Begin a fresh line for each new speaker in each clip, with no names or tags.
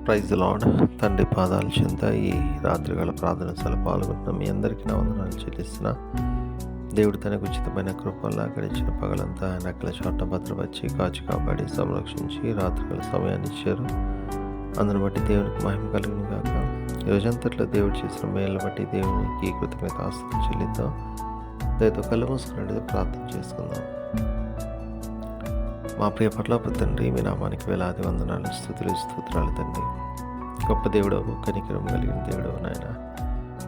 Praise lord. తండ్రి పాదాల చెంత ఈ రాత్రికాల ప్రార్థన సభలో పాల్గొంటున్న మీ అందరికీ నా వందనాలు చెల్లిస్తున్నా. దేవుడు తనకు ఉచితమైన కృపల్లా గడిచిన పగలంతా ఆయన అక్కల చోట భద్రపరిచి కాచి కాపాడి సంరక్షించి రాత్రికాల సమయాన్ని ఇచ్చారు. అందుని బట్టి దేవునికి మహిమ కలిగిన కాక. రోజంతట్లో దేవుడు చేసిన మేళ్ళ బట్టి దేవునికి కృతజ్ఞత ఆస్తులు చెల్లిద్దాం. దయతో కళ్ళు మూసుకున్నట్టు ప్రార్థన చేసుకుందాం. మా ప్రియ పట్ల తండ్రి, మీ నామానికి వేలాది వందనాలు, స్తోత్రాలు తండ్రి. గొప్ప దేవుడు, కనికరం కలిగిన దేవుడు నాయన,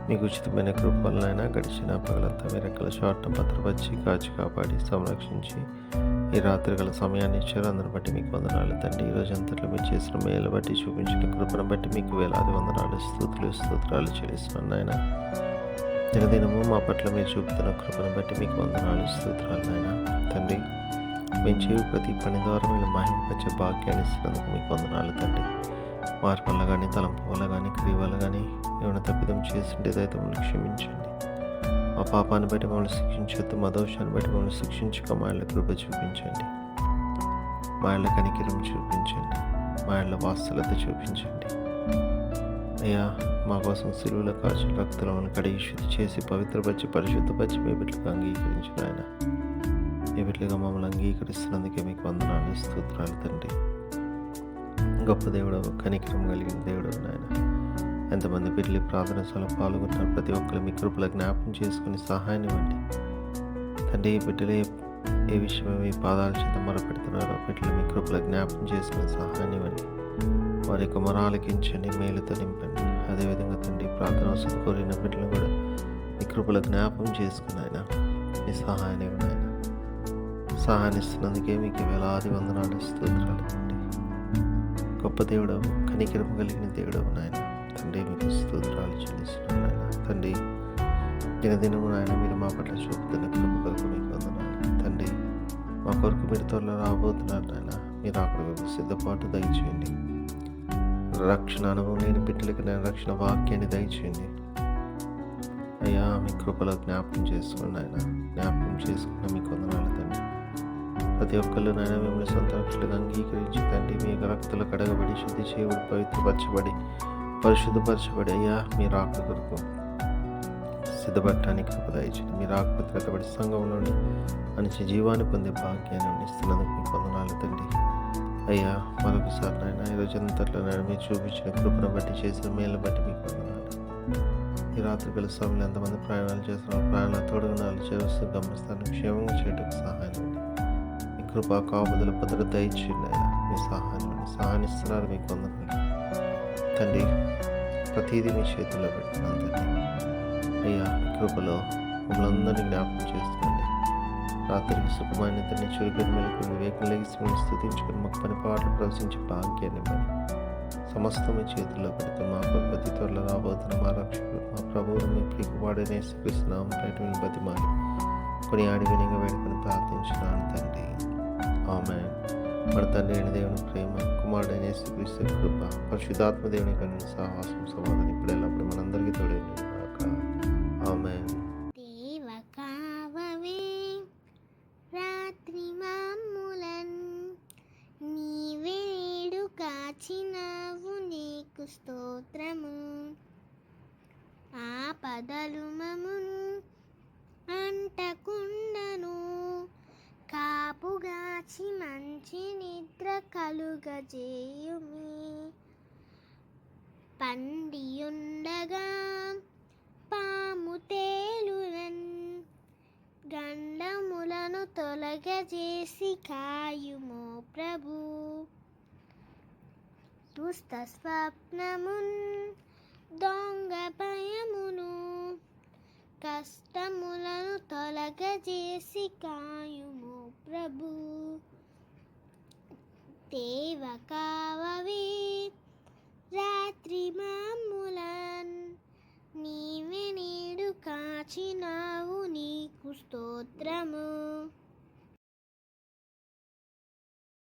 మీకు ఉచితమైన కృపలనైనా గడిచిన పగలంతా మీ రెక్కల చోట్న భద్రపరిచి కాచి కాపాడి సంరక్షించి ఈ రాత్రిగల సమయాన్ని ఇచ్చారు. అందరిని బట్టి మీకు వందనాలు తండ్రి. ఈ రోజు అంతట్లో మీరు చేసిన మేలు బట్టి చూపించిన కృపను బట్టి మీకు వేలాది వందనాలు, స్తోత్రాలు చెల్లిస్తున్నాను నాయన. దినదినము మా పట్ల మీరు చూపుతున్న కృపను బట్టి మీకు వందనాలు, స్తోత్రాలు నాయన తండ్రి. మేము చేయు ప్రతి పని ద్వారా మీరు మహింపచ్చే భాగ్యాన్ని ఇస్తున్నందుకు మీకు వందనాలు తండ్రి. వారి వల్ల కానీ, తలంపు వల్ల కానీ, క్రియ వల్ల కానీ ఏమైనా తప్పిదం చేసిండేదైతే మమ్మల్ని క్షమించండి. మా పాపాన్ని బట్టి మమ్మల్ని శిక్షించొద్దు, మా దోషాన్ని బట్టి మమ్మల్ని శిక్షించక మా ఇళ్ళ కృప చూపించండి, మా ఇళ్ళ కనికరం చూపించండి, మా ఇళ్ళ వాత్సల్యత చూపించండి. అయ్యా, మా కోసం సిలువల కాచి రక్తలను కడిగి శుద్ధి చేసి పవిత్రపరిచి పరిశుద్ధపరిచి మీ బిడ్డలకు అంగీకరించిన ఆయన, మీ బిడ్డలుగా మమ్మల్ని అంగీకరిస్తున్నందుకే మీకు వందనాలు, స్తోత్రాలు తండ్రి. గొప్ప దేవుడు, కనికరం కలిగిన దేవుడు నాయన. ఎంతమంది బిడ్డలు ప్రార్థన సభలో పాల్గొంటున్నారు, ప్రతి ఒక్కరు మీ కృపల జ్ఞాపకం చేసుకుని సహాయాన్ని ఇవ్వండి తండ్రి. బిడ్డలు ఏ విషయమే మీ పాదాల చేత మొరపెడుతున్నారో బిడ్డలు మీ కృపల జ్ఞాపకం చేసుకుని సహాయాన్ని ఇవ్వండి. వారి యొక్క మొరాలకించండి, మేలుతో నింపండి. అదేవిధంగా తండ్రి, ప్రార్థన అవసరం కోరిన బిడ్డలు కూడా మీ కృపల జ్ఞాపకం చేసుకుని ఆయన మీ సహాయాన్ని ఇవ్వండి. సహాయాన్ని ఇస్తున్నందుకే మీకు వేలాది వందనాలు, స్తోత్రాలు తండ్రి. గొప్ప దేవుడు, కనికరం కలిగిన దేవుడు నాయన తండ్రి, మీకు స్తోత్రాలు చెల్లిస్తున్నాను నాయన తండ్రి. దినదినము నాయన మీరు మా పట్ల చూపుతున్న కృప కొరకు మీకు వందనాలు తండ్రి. మా కొరకు మీరు త్వరలో రాబోతున్నారు నాయన. మీరు అక్కడ సిద్ధపాటు దయచేయండి. రక్షణ అనుభవం లేని బిడ్డలకి నేను రక్షణ వాక్యాన్ని దయచేయండి అయ్యా. మీ కృపలో జ్ఞాపకం చేసుకోండి నాయన. జ్ఞాపకం చేసుకున్న మీకు వందనాలు తండ్రి. ప్రతి ఒక్కళ్ళు నాయన మిమ్మల్ని సొంత రక్షలుగా అంగీకరించి తండ్రి, మీ రక్తులు కడగబడి శుద్ధి చేయబడి పవిత్రపరచబడి పరిశుద్ధపరచబడి అయ్యా మీరు ఆకు కొరకు సిద్ధపడటానికి కృప దయచేయండి. మీరు ఆకుపత్రకబడి సంఘంలోని మంచి జీవాన్ని పొందే భాగ్యాన్ని ఇస్తున్నందుకు మీకు వందనాలు తండ్రి. అయ్యా, మరొకసారి నాయన ఈరోజు అంతట్లో నాయన మీరు చూపించిన కృపను బట్టి చేసిన మేళ్ళని బట్టి మీకు వందనాలు. ఈ రాత్రికాల సమయంలో ఎంతమంది ప్రయాణాలు చేస్తున్నారు, ప్రయాణాలు తోడుగునాలు చేస్తూ గమనిస్తాను, క్షేమంగా చేయడానికి సహాయం మీ కృపా కాపుదల భద్రత దయచేయండి ఆయన. మీ సహాయాన్నిస్తున్నారు మీకు వందనాలు తండ్రి. ప్రతిదీ మీ చేతుల్లో పెడుతున్నాను తండ్రి. అయ్యా, మీ కృపలో మమ్మల్ని అందరినీ జ్ఞాపకం చేస్తుందండి. రాత్రికి సుఖమాన్యతని చురుకుని మెలుకుని వివేకం లెగిసి మేము స్థుతించుకుని మాకు పని పాటలు ప్రవశించే భాగ్యాన్ని పని సమస్తం మీ చేతుల్లో పెడుతూ మా పద్ధతి త్వరలో రాబోతున్న మా రక్షకుడు మా ప్రభువును మీ ప్రీకు వాడనే శ్రీకృష్ణనామం బతిమాలి కొని ఆడి వినిగా వేడుకొని ప్రార్థించినాను తండ్రి. ఆమేన్. మన తండ్రి అయిన దేవుని ప్రేమ, కుమారుడైన యేసుక్రీస్తు కృప, పరిశుద్ధాత్మ దేవుని కన్నా సహవాసం సమాధానం ఇప్పుడు ఎల్లప్పుడు మనందరికీ తోడైంది కాక. ఆమేన్.
కాచినవు నీకు స్తోత్రము. ఆపదలు మమును అంటకుండను, కాపుగాచి మంచి నిద్ర కలుగజేయుమి. పండియుండగా పాము తేలునన్, గండములను తొలగజేసి కాయుమో ప్రభు. దుష్ట స్వప్నమున్ దొంగ భయమును, కష్టములను తొలగజేసి కాయుము ప్రభు. దేవ కావవే రాత్రి మమ్ములన్, నీవే నేడు కాచినావు నీకు స్తోత్రము.